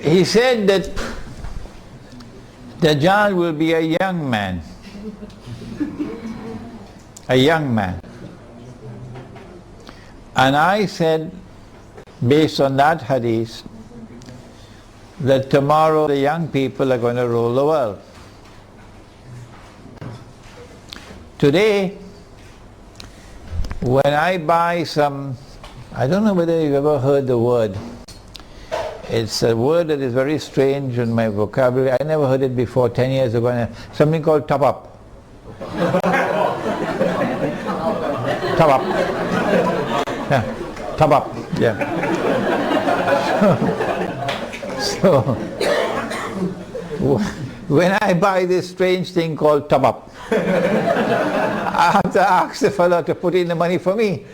He said that Dajjal will be a young man. A young man. And I said, based on that hadith, that tomorrow the young people are going to rule the world. Today, when I buy some, I don't know whether you've ever heard the word. It's a word that is very strange in my vocabulary. I never heard it before 10 years ago. Something called top up. Top up. Yeah, top up. Yeah. So when I buy this strange thing called top up, I have to ask the fellow to put in the money for me,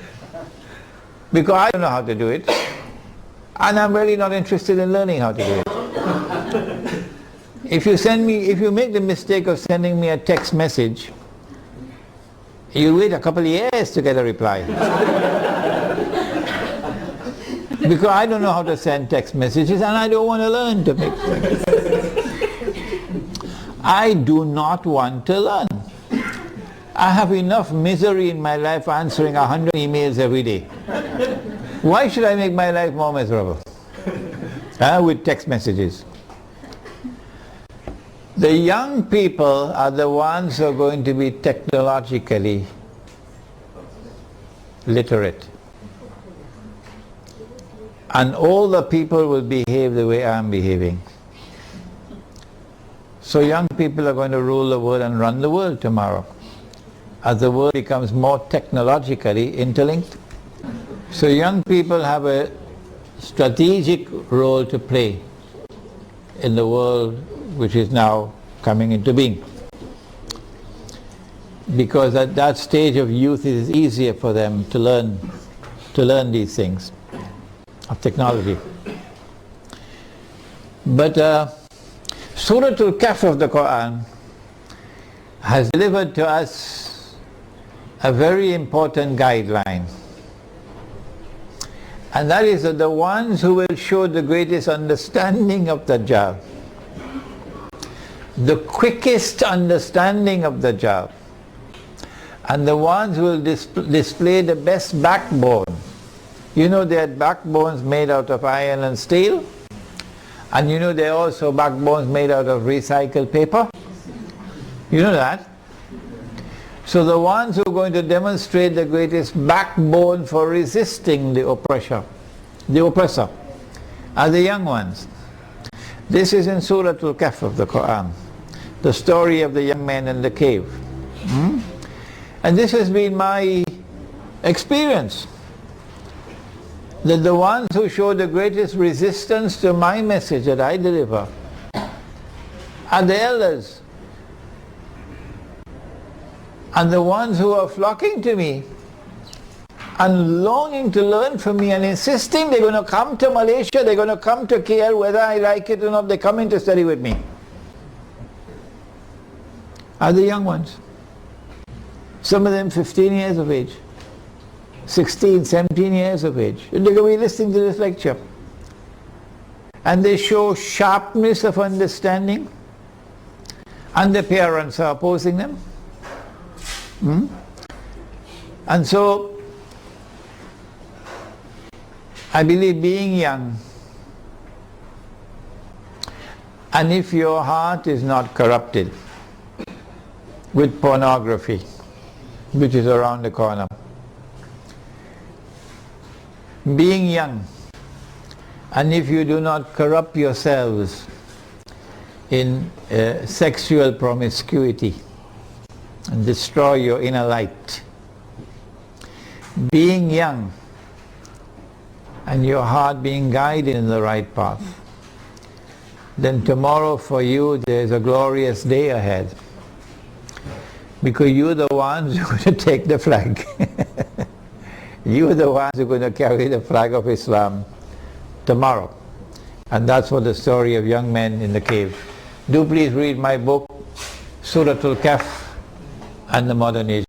because I don't know how to do it, and I'm really not interested in learning how to do it. If you make the mistake of sending me a text message, you wait a couple of years to get a reply. Because I don't know how to send text messages, and I don't want to learn to make sense. I do not want to learn. I have enough misery in my life answering 100 emails every day. Why should I make my life more miserable? With text messages. The young people are the ones who are going to be technologically literate. And all the people will behave the way I'm behaving. So young people are going to rule the world and run the world tomorrow, as the world becomes more technologically interlinked. So young people have a strategic role to play in the world which is now coming into being. Because at that stage of youth it is easier for them to learn these things of technology. But Surah Al-Kahf of the Quran has delivered to us a very important guideline. And that is that the ones who will show the greatest understanding of Dajjal, the quickest understanding of Dajjal, and the ones who will display the best backbone. You know, they had backbones made out of iron and steel, and you know there are also backbones made out of recycled paper. You know that? So the ones who are going to demonstrate the greatest backbone for resisting the oppressor are the young ones. This is in Surah Al-Kahf of the Quran, the story of the young man in the cave. And this has been my experience, that the ones who show the greatest resistance to my message that I deliver are the elders, and the ones who are flocking to me and longing to learn from me and insisting they're going to come to Malaysia, they're going to come to KL, whether I like it or not, they're coming to study with me, are the young ones. Some of them 15 years of age, 16, 17 years of age. They're going to be listening to this lecture. And they show sharpness of understanding, and their parents are opposing them. And so, I believe being young, and if your heart is not corrupted with pornography, which is around the corner, being young, and if you do not corrupt yourselves in sexual promiscuity and destroy your inner light, being young and your heart being guided in the right path, then tomorrow for you there is a glorious day ahead, because you're the ones who are going to take the flag. You're the ones who are going to carry the flag of Islam tomorrow. And that's what the story of young men in the cave. Do please read my book, Surah Al-Kahf and the Modern Age.